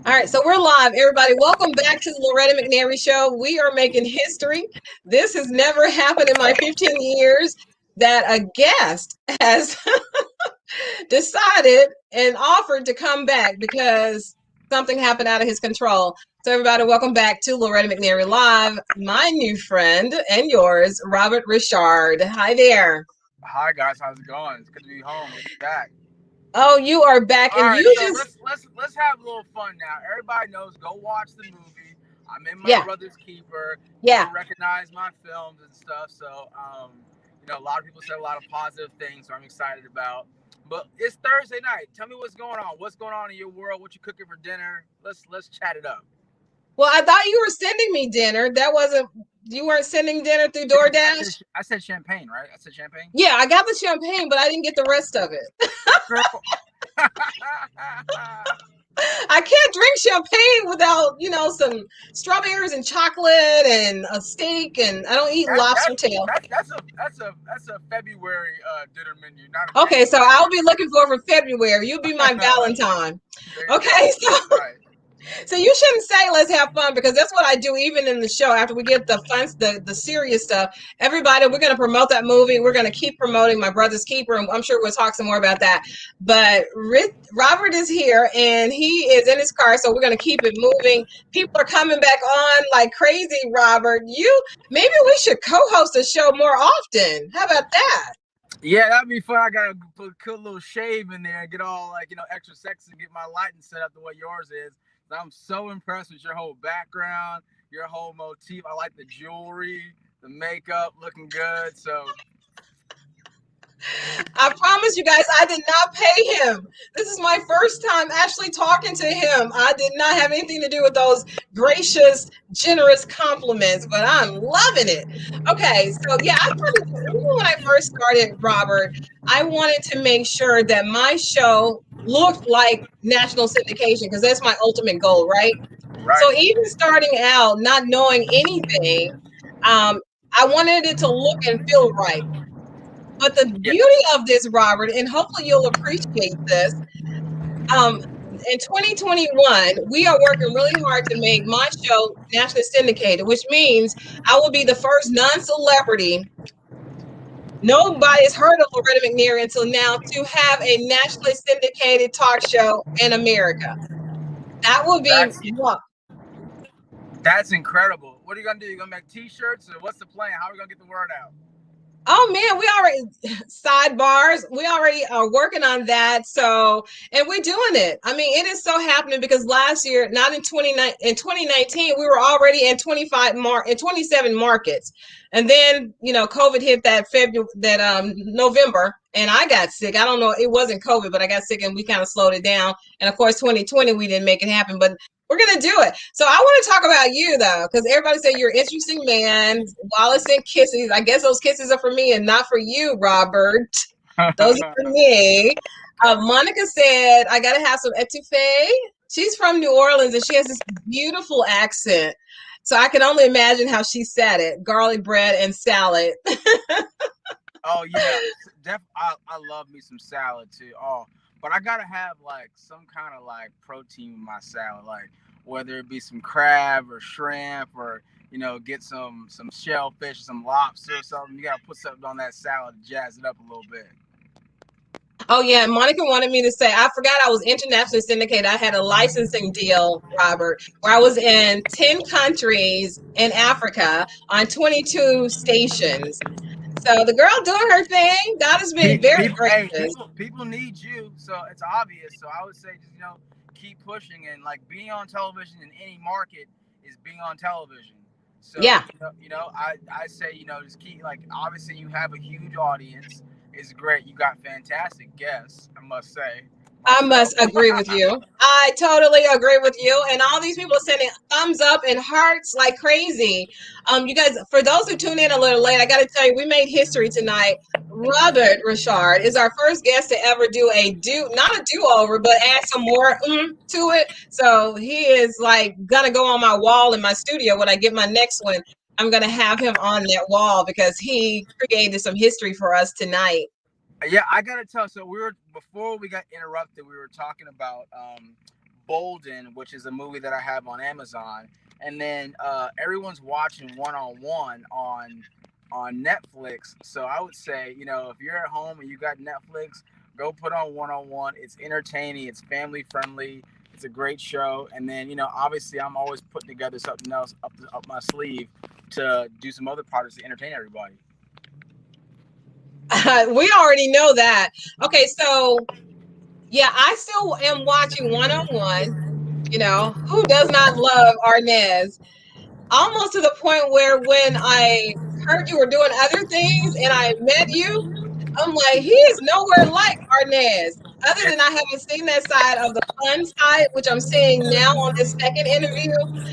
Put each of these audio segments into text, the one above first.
All right, so we're live, everybody. Welcome back to the Loretta McNary Show. We are making history. This has never happened in my 15 years that a guest has decided and offered to come back because something happened out of his control. So, everybody, welcome back to Loretta McNary Live. My new friend and yours, Robert Ri'chard. Hi there. Hi guys, how's it going? It's good to be home. Good to be back. Oh, you are back, All and right, you so just, let's have a little fun now. Everybody knows, go watch the movie. I'm in my yeah, brother's keeper. yeah. You'll recognize my films and stuff. So, a lot of people said a lot of positive things, so I'm excited about. But it's Thursday night. Tell me what's going on. What's going on in your world? What you cooking for dinner? Let's chat it up. Well, I thought you were sending me dinner. That wasn't, you weren't sending dinner through I said DoorDash? I said champagne, right? I said champagne. Yeah, I got the champagne, but I didn't get the rest of it. Girl. I can't drink champagne without, some strawberries and chocolate and a steak, and I don't eat That, lobster that's tail. that's a February dinner menu, not a Okay, so January. I'll be looking for February. You'll be my Valentine. There you Okay, go. so That's right. So you shouldn't say let's have fun because that's what I do even in the show. After we get the fun, the serious stuff, everybody, we're going to promote that movie. We're going to keep promoting My Brother's Keeper, and I'm sure we'll talk some more about that. But Robert is here, and he is in his car, so we're going to keep it moving. People are coming back on like crazy. Robert, maybe we should co-host a show more often. How about that? Yeah, that'd be fun. I gotta put a cool little shave in there and get all extra sexy and get my lighting set up the way yours is. I'm so impressed with your whole background, your whole motif. I like the jewelry, the makeup, looking good. So I promise you guys, I did not pay him. This is my first time actually talking to him. I did not have anything to do with those gracious, generous compliments, but I'm loving it. Okay, so yeah, even when I first started, Robert, I wanted to make sure that my show looked like national syndication because that's my ultimate goal, right? right. So even starting out, not knowing anything, um, I wanted it to look and feel right. But the Yeah, beauty of this, Robert, and hopefully you'll appreciate this, um, in 2021, we are working really hard to make my show nationally syndicated, which means I will be the first non-celebrity. Nobody has heard of Loretta McNary until now to have a nationally syndicated talk show in America. That will be that's what. that's incredible. What are you gonna do? You gonna make T-shirts, or what's the plan? How are we gonna get the word out? Oh man, we already sidebars. We already are working on that. So, and we're doing it. I mean, it is so happening because last year, not in 2019, we were already in 27 markets. And then, COVID hit that February, that November, and I got sick. I don't know, it wasn't COVID, but I got sick and we kind of slowed it down. And of course, 2020 we didn't make it happen, but we're gonna do it. So I want to talk about you though, because everybody said you're an interesting man. Wallace and kisses. I guess those kisses are for me and not for you, Robert. Those are for me. Okay. Monica said I gotta have some etouffee. She's from New Orleans and she has this beautiful accent. So I can only imagine how she said it: garlic bread and salad. Oh yeah, I love me some salad too. Oh, but I gotta have like some kind of like protein in my salad, like whether it be some crab or shrimp or get some shellfish, some lobster or something. You gotta put something on that salad to jazz it up a little bit. Oh yeah, Monica wanted me to say, I forgot I was internationally syndicated. I had a licensing deal, Robert, where I was in 10 countries in Africa on 22 stations. So the girl doing her thing. God has been very People, hey, gracious. people need you, so it's obvious. So I would say just keep pushing and like being on television in any market is being on television. So Yeah. I say just keep like obviously you have a huge audience. It's great. You got fantastic guests, I must say I myself. must agree with you. I totally agree with you. And all these people are sending thumbs up and hearts like crazy. You guys, for those who tune in a little late, I got to tell you, we made history tonight. Robert Ri'chard is our first guest to ever do not a do over, but add some more to it. So he is like gonna go on my wall in my studio when I get my next one. I'm gonna have him on that wall because he created some history for us tonight. Yeah, I gotta tell. So we were before we got interrupted. We were talking about Bolden, which is a movie that I have on Amazon, and then everyone's watching One on One on Netflix. So I would say, if you're at home and you got Netflix, go put on One on One. It's entertaining. It's family friendly. It's a great show. And then, obviously, I'm always putting together something else up my sleeve to do some other projects to entertain everybody. We already know that. Okay, so yeah, I still am watching One on One. Who does not love Arnez? Almost to the point where when I heard you were doing other things and I met you, I'm like, he is nowhere like Arnez. Other than I haven't seen that side of the fun side, which I'm seeing now on this second interview.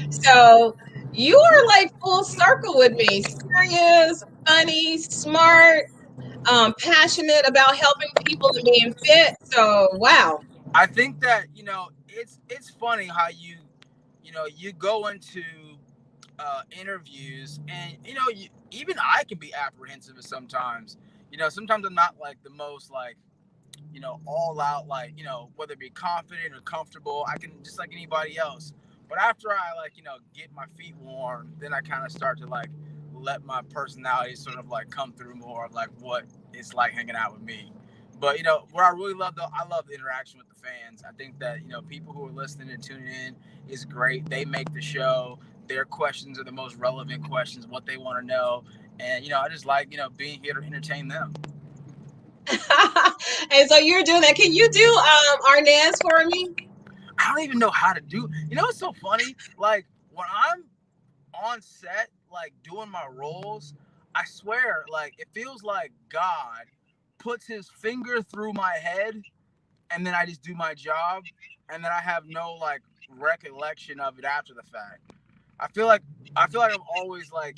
So you are like full circle with me. Serious, funny, smart, passionate about helping people and being fit. So wow. I think that it's funny how you go into interviews, and even I can be apprehensive sometimes. Sometimes I'm not like the most like all out, like whether it be confident or comfortable. I can just like anybody else. But after I like get my feet warm, then I kind of start to like let my personality sort of like come through more of like what it's like hanging out with me. But what I really love though, I love the interaction with the fans. I think that people who are listening and tuning in is great. They make the show. Their questions are the most relevant questions, what they want to know, and I just like being here to entertain them. And so you're doing that. Can you do Arnaz for me? I don't even know how to do. It's so funny. Like when I'm on set, like doing my roles, I swear, like it feels like God puts his finger through my head, and then I just do my job, and then I have no like recollection of it after the fact. I feel like I'm always like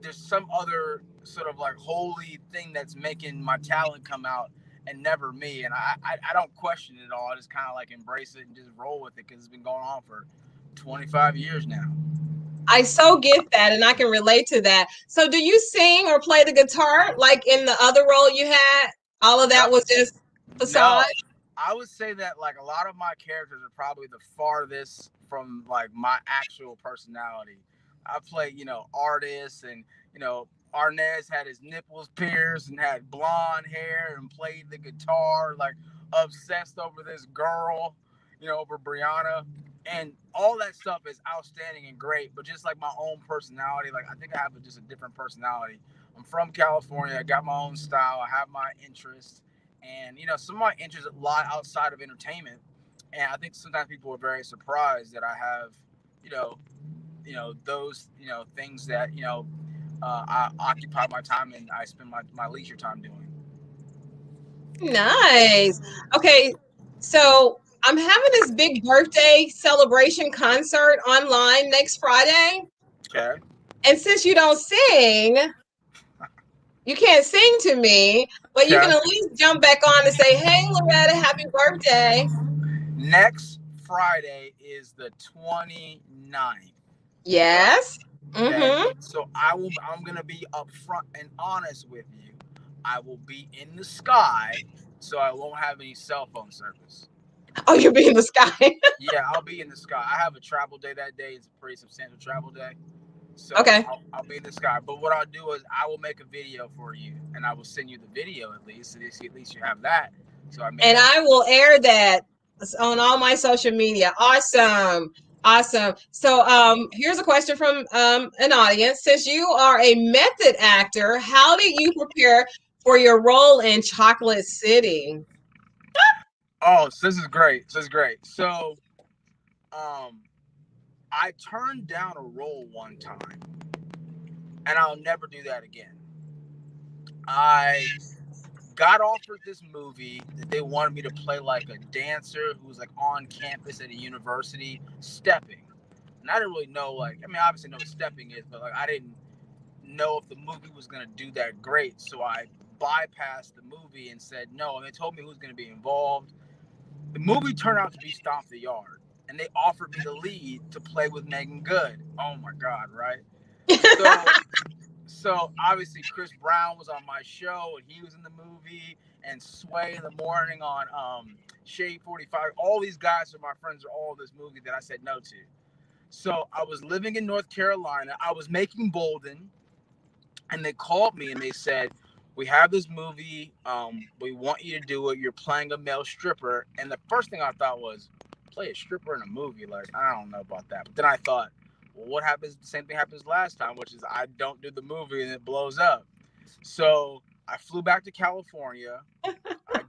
there's some other sort of like holy thing that's making my talent come out and never me, and I don't question it at all. I just kind of like embrace it and just roll with it because it's been going on for 25 years now. I so get that, and I can relate to that. So do you sing or play the guitar like in the other role you had? All of No, that was just facade? no, I would say that like a lot of my characters are probably the farthest from like my actual personality. I play, artists, and Arnez had his nipples pierced and had blonde hair and played the guitar, like obsessed over this girl, over Brianna. And all that stuff is outstanding and great, but just like my own personality, like I think I have just a different personality. I'm from California. I got my own style. I have my interests, and some of my interests lie outside of entertainment. And I think sometimes people are very surprised that I have, you know, those things that I occupy my time and I spend my leisure time doing. Nice. Okay, so I'm having this big birthday celebration concert online next Friday. Okay. And since you don't sing, you can't sing to me, but you can Okay. at least jump back on and say, "Hey, Loretta, happy birthday." Next Friday is the 29th. Right. Yes. Okay. Mm-hmm. So I'm gonna be upfront and honest with you. I will be in the sky, so I won't have any cell phone service. Oh, you'll be in the sky. Yeah, I'll be in the sky. I have a travel day that day. It's a pretty substantial travel day. So Okay. I'll be in the sky. But what I'll do is I will make a video for you, and I will send you the video at least. So at least you have that. So I may And have. I will air that on all my social media. Awesome. Awesome. So here's a question from an audience. Since you are a method actor, how did you prepare for your role in Chocolate City? Oh, so this is great. This is great. So, um, I turned down a role one time, and I'll never do that again. I got offered this movie that they wanted me to play like a dancer who was like on campus at a university stepping. And I didn't really know, like, I mean, obviously know what stepping is, but like I didn't know if the movie was gonna do that great. So I bypassed the movie and said no. And they told me who was gonna be involved. The movie turned out to be Stomp the Yard, and they offered me the lead to play with Megan Good. Oh my God, right? So, so obviously Chris Brown was on my show, and he was in the movie, and Sway in the Morning on Shade 45. All these guys are my friends are all this movie that I said no to. So I was living in North Carolina. I was making Bolden, and they called me and they said, "We have this movie. We want you to do it. You're playing a male stripper." And the first thing I thought was, play a stripper in a movie? Like, I don't know about that. But then I thought, well, what happens? The same thing happens last time, which is I don't do the movie and it blows up. So I flew back to California. I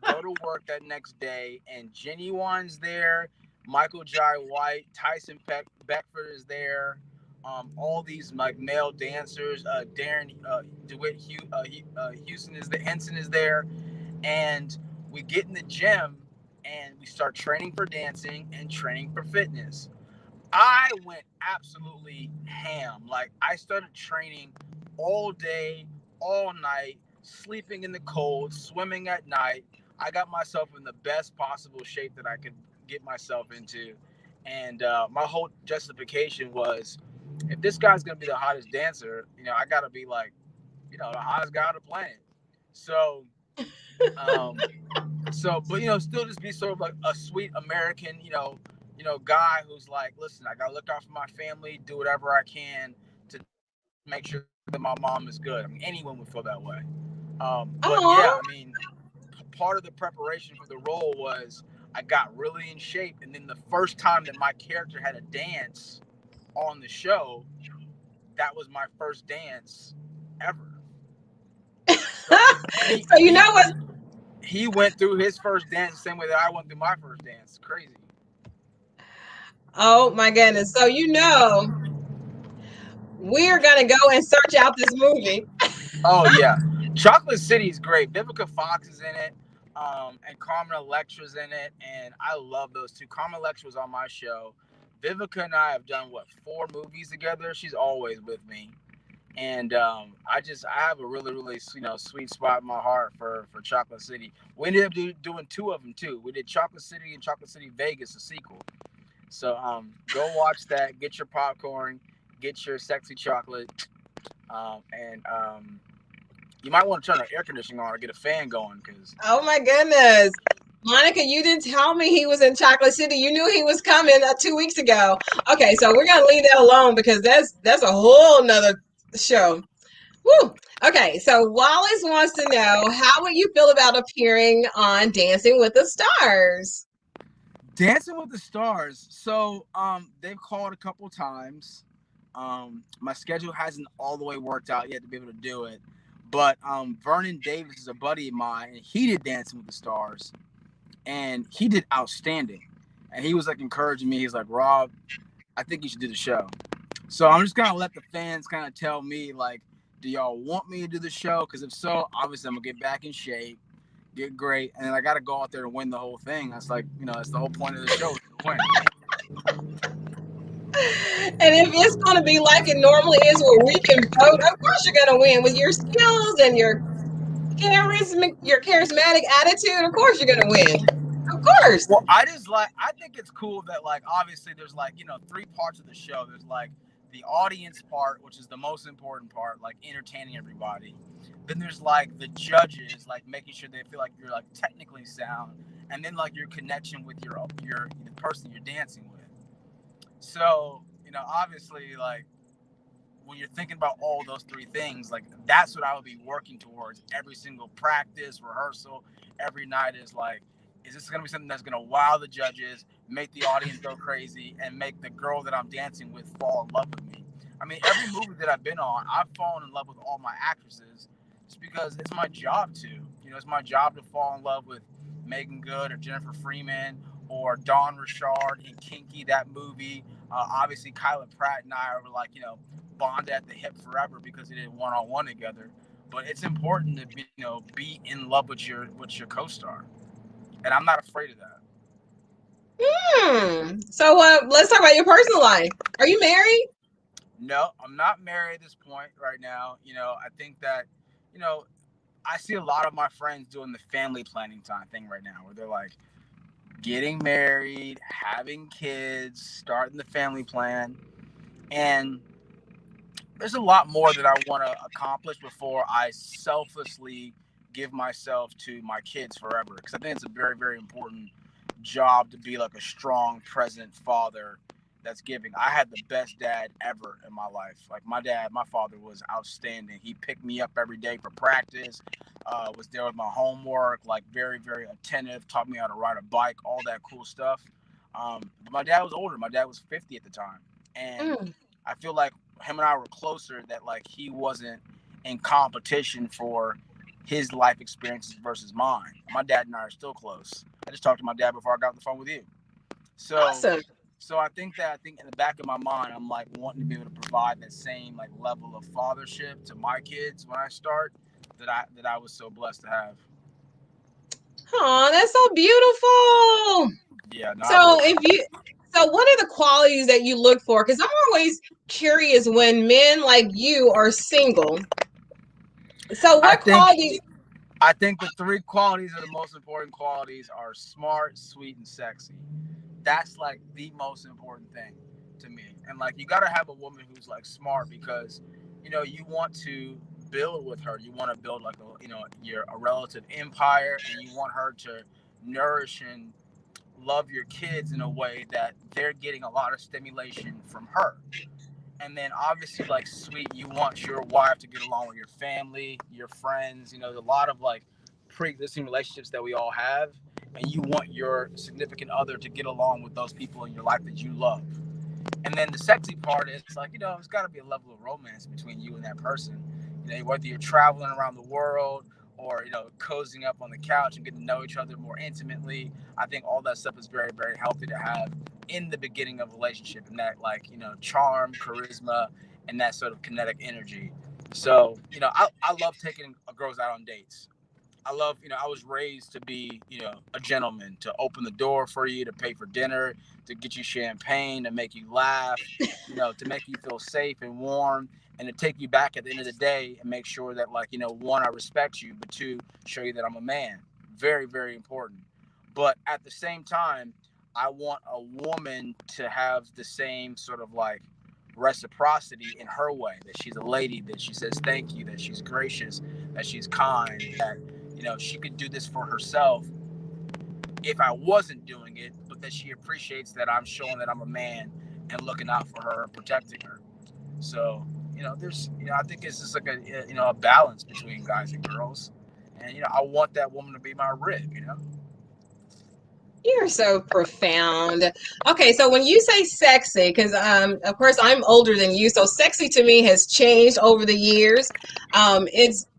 go to work that next day, and Jenny Wan's there, Michael Jai White, Tyson Beckford is there. All these like male dancers, Darren DeWitt Houston is there, Henson is there, and we get in the gym and we start training for dancing and training for fitness. I went absolutely ham. Like I started training all day, all night, sleeping in the cold, swimming at night. I got myself in the best possible shape that I could get myself into. And my whole justification was, if this guy's gonna be the hottest dancer, I gotta be like, the hottest guy on the planet. So, um, but still just be sort of like a sweet American, guy who's like, listen, I gotta look out for my family, do whatever I can to make sure that my mom is good. I mean, anyone would feel that way. But yeah, Oh, I mean, part of the preparation for the role was I got really in shape, and then the first time that my character had a dance on the show, that was my first dance ever. So he so you he know what? he went through his first dance the same way that I went through my first dance. Crazy. Oh my goodness. So we're gonna go and search out this movie. Oh yeah, Chocolate City is great. Vivica Fox is in it, and Carmen Electra's in it, and I love those two. Carmen Electra was on my show. Vivica and I have done 4 movies together. She's always with me, and I have a really really sweet spot in my heart for Chocolate City. We ended up doing 2 of them too. We did Chocolate City and Chocolate City Vegas, a sequel. So go watch that. Get your popcorn, get your sexy chocolate, and you might want to turn the air conditioning on or get a fan going because. Oh my goodness. Monica, you didn't tell me he was in Chocolate City. You knew he was coming 2 weeks ago. Okay, so we're gonna leave that alone because that's a whole nother show. Woo. Okay, so Wallace wants to know, how would you feel about appearing on Dancing with the Stars? Dancing with the Stars. So they've called a couple times. My schedule hasn't all the way worked out yet to be able to do it. But Vernon Davis is a buddy of mine, and he did Dancing with the Stars, and he did outstanding. And he was like encouraging me. He's like, Rob, I think you should do the show. So I'm just gonna let the fans kind of tell me, like, do y'all want me to do the show? Because if so, obviously I'm gonna get back in shape, get great, and then I got to go out there and win the whole thing. That's like, that's the whole point of the show, is to win. And if it's going to be like it normally is, where we can vote, of course you're going to win with your skills and your charismatic attitude. Of course you're going to win. Of course. Well, I think it's cool that, like, obviously there's, like, 3 parts of the show. There's, like, the audience part, which is the most important part, like entertaining everybody. Then there's, like, the judges, like making sure they feel like you're, like, technically sound, and then, like, your connection with the person you're dancing with. So, obviously, like, when you're thinking about all those 3 things, like, that's what I would be working towards every single practice, rehearsal, every night is like, is this going to be something that's going to wow the judges, make the audience go crazy, and make the girl that I'm dancing with fall in love with me? I mean, every movie that I've been on, I've fallen in love with all my actresses just because it's my job to. It's my job to fall in love with Megan Good or Jennifer Freeman or Dawn Richard in Kinky, that movie. Obviously, Kyla Pratt and I were like, bonded at the hip forever because we did one-on-one together. But it's important to be in love with your co-star, and I'm not afraid of that. So let's talk about your personal life. Are you married? No, I'm not married at this point right now. I think that, I see a lot of my friends doing the family planning time thing right now, where they're like getting married, having kids, starting the family plan, and there's a lot more that I want to accomplish before I selflessly give myself to my kids forever, because I think it's a very, very important job to be like a strong, present father that's giving. I had the best dad ever in my life. Like my father was outstanding. He picked me up every day for practice, was there with my homework, like very, very attentive, taught me how to ride a bike, all that cool stuff. But my dad was older. My dad was 50 at the time. And Mm. I feel like him and I were closer, that like he wasn't in competition for his life experiences versus mine. My dad and I are still close. I just talked to my dad before I got on the phone with you. So Awesome. I think in the back of my mind, I'm like wanting to be able to provide that same like level of fathership to my kids when I start, that I was so blessed to have. Oh, that's so beautiful. Yeah, no, I So really. if you so what are the qualities that you look for? Because I'm always curious when men like you are single. So I what think qualities? I think the three qualities are the most important qualities are smart, sweet, and sexy. That's like the most important thing to me. And like you gotta have a woman who's like smart, because you want to build with her. You want to build like a relative empire, and you want her to nourish and love your kids in a way that they're getting a lot of stimulation from her. And then obviously like sweet, you want your wife to get along with your family, your friends. There's a lot of like pre-existing relationships that we all have, and you want your significant other to get along with those people in your life that you love. And then the sexy part is like, it's got to be a level of romance between you and that person. Whether you're traveling around the world, or cozying up on the couch and getting to know each other more intimately. I think all that stuff is very, very healthy to have in the beginning of a relationship, and that like charm, charisma, and that sort of kinetic energy. So I love taking girls out on dates. I love, I was raised to be, a gentleman, to open the door for you, to pay for dinner, to get you champagne, to make you laugh, to make you feel safe and warm, and to take you back at the end of the day and make sure that, like, one, I respect you, but two, show you that I'm a man. Very, very important. But at the same time, I want a woman to have the same sort of like reciprocity in her way, that she's a lady, that she says thank you, that she's gracious, that she's kind, that she could do this for herself if I wasn't doing it, but that she appreciates that I'm showing that I'm a man and looking out for her and protecting her. So, there's, I think it's just like a balance between guys and girls. And, I want that woman to be my rib. You're so profound. Okay, so when you say sexy, because of course I'm older than you, so sexy to me has changed over the years.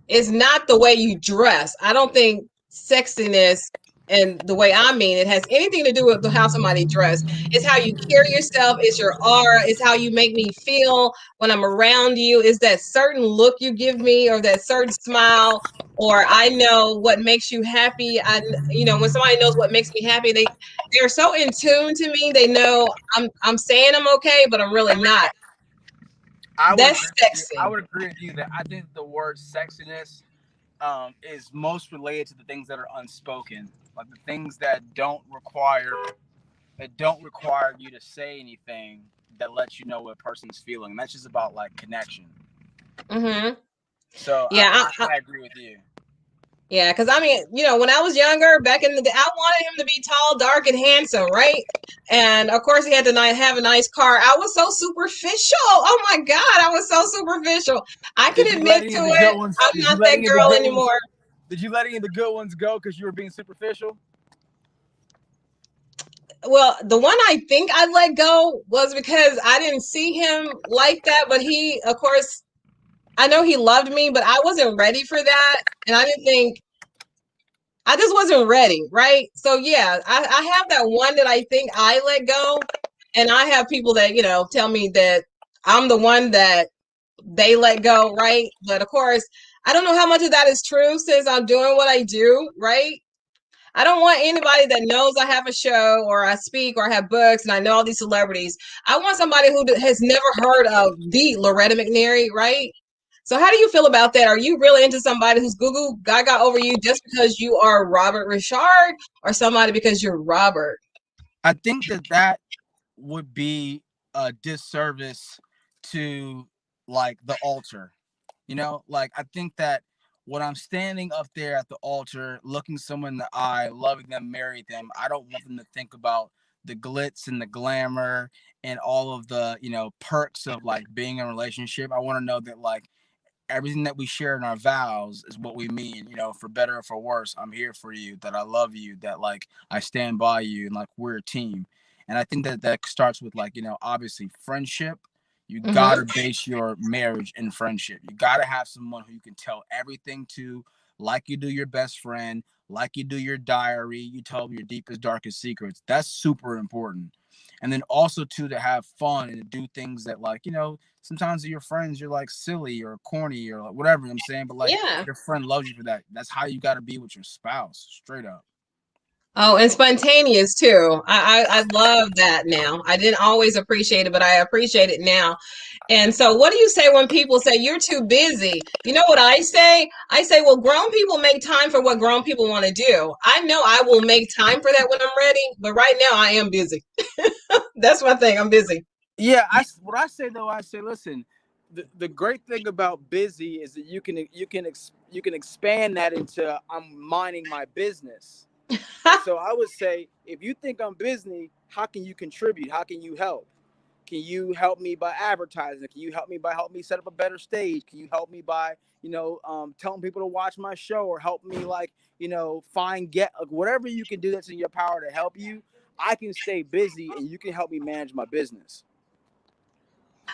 It's not the way you dress. I don't think sexiness and the way I mean it has anything to do with how somebody dress. It's how you carry yourself. It's your aura. It's how you make me feel when I'm around you. Is that certain look you give me, or that certain smile, or I know what makes you happy. When somebody knows what makes me happy, they're so in tune to me. They know I'm saying I'm okay, but I'm really not. I would That's agree with you. I sexy. would agree with you that I think the word sexiness is most related to the things that are unspoken, like the things that don't require you to say anything, that lets you know what a person's feeling. And that's just about like connection. Hmm. So I, Yeah, I, I agree with you. yeah. Because I mean, when I was younger, back in the day, I wanted him to be tall, dark, and handsome, right? And of course, he had to have a nice car. I was so superficial. Oh my God, I was so superficial. I Did can you let admit any to of the good it. ones? I'm Did you not let that any of the girl good ones? anymore. Did you let any of the good ones go because you were being superficial? Well, the one I think I let go was because I didn't see him like that. But he, of course, I know he loved me, but I wasn't ready for that. And I didn't think, I just wasn't ready. Right. So, yeah, I have that one that I think I let go. And I have people that, tell me that I'm the one that they let go. Right. But of course, I don't know how much of that is true since I'm doing what I do. Right. I don't want anybody that knows I have a show or I speak or I have books and I know all these celebrities. I want somebody who has never heard of the Loretta McNary, right? So how do you feel about that? Are you really into somebody who's Google Gaga over you just because you are Robert Ri'chard, or somebody because you're Robert? I think that would be a disservice to like the altar. Like I think that when I'm standing up there at the altar, looking someone in the eye, loving them, marrying them, I don't want them to think about the glitz and the glamour and all of the, perks of like being in a relationship. I want to know that like everything that we share in our vows is what we mean, for better or for worse. I'm here for you, that I love you, that like I stand by you, and like we're a team. And I think that starts with like, obviously friendship. You Mm-hmm. gotta base your marriage in friendship. You gotta have someone who you can tell everything to, like you do your best friend, like you do your diary. You tell them your deepest, darkest secrets. That's super important. And then also too, to have fun and to do things that like, sometimes your friends you're like silly or corny or like, whatever I'm saying, but like Yeah. your friend loves you for that. That's how you got to be with your spouse, straight up. Oh, and spontaneous too. I love that now. I didn't always appreciate it, but I appreciate it now. And so, what do you say when people say you're too busy? You know what I say? I say, well, grown people make time for what grown people want to do. I know I will make time for that when I'm ready, but right now I am busy. That's my thing. I'm busy. Yeah, what I say though, I say, listen, the great thing about busy is that you can expand that into I'm minding my business. And so I would say, if you think I'm busy, how can you contribute? How can you help? Can you help me by advertising? Can you help me by helping me set up a better stage? Can you help me by, telling people to watch my show, or help me like, find get like, whatever you can do that's in your power to help you. I can stay busy and you can help me manage my business.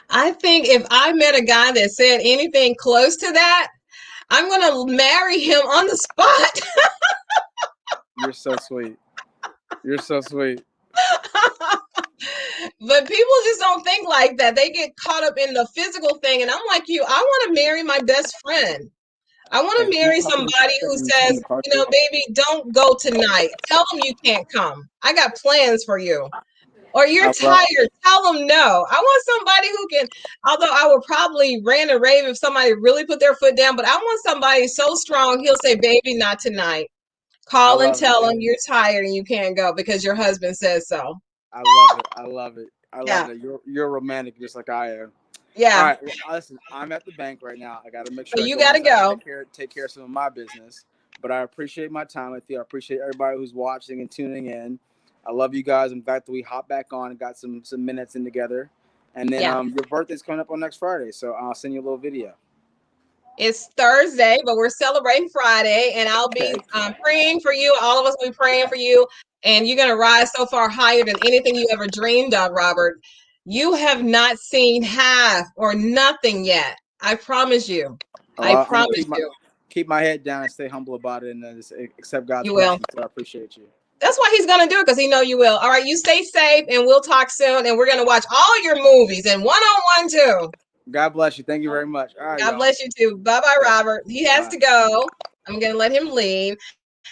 I think if I met a guy that said anything close to that, I'm going to marry him on the spot. You're so sweet. You're so sweet. But people just don't think like that. They get caught up in the physical thing. And I'm like you, I want to marry my best friend. I want Hey, to can you marry talk to me somebody who in says, the car, you know, too? baby, don't go tonight. Tell them you can't come. I got plans for you. Or you're I love. tired. Tell them no. I want somebody who can, although I would probably rant and rave if somebody really put their foot down, but I want somebody so strong, he'll say, baby, not tonight. I Call and love it. tell him you're tired and you can't go because your husband says so. I love it. I love it. I love Yeah. it. You're romantic just like I am. All Yeah. right. Well, listen, I'm at the bank right now. I got to make So sure I you go got to inside and go. take care of some of my business. But I appreciate my time with you. I appreciate everybody who's watching and tuning in. I love you guys. I'm glad that we hopped back on and got some minutes in together. And then Yeah. your birthday's coming up on next Friday, so I'll send you a little video. It's Thursday, but we're celebrating Friday, and I'll be Okay. praying for you. All of us will be praying for you, and you're going to rise so far higher than anything you ever dreamed of, Robert. You have not seen half or nothing yet. I promise you. I Well, I'm gonna promise you. keep my head down and stay humble about it, and just accept God's You will. blessings. So I appreciate you. That's why he's going to do it because he know you will. All right, you stay safe, and we'll talk soon, and we're going to watch all your movies and one-on-one too. God bless you. Thank you very much. All right, God y'all. bless you too. Bye-bye, Okay. Robert. He has Bye. to go. I'm going to let him leave.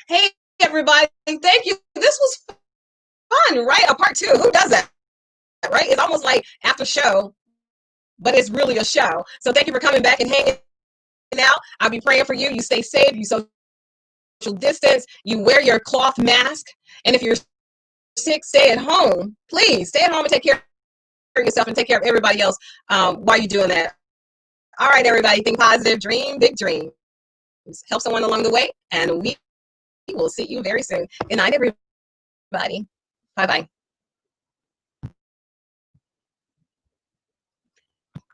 Hey, everybody. Thank you. This was fun, right? A part two. Who does that, right? It's almost like after show, but it's really a show. So thank you for coming back and hanging out. I'll be praying for you. You stay safe. You social distance. You wear your cloth mask. And if you're sick, stay at home. Please stay at home and take care of yourself and take care of everybody else while you're doing that. All right, everybody. Think positive. Dream big dreams. Help someone along the way. And we will see you very soon. Good night, everybody. Bye-bye.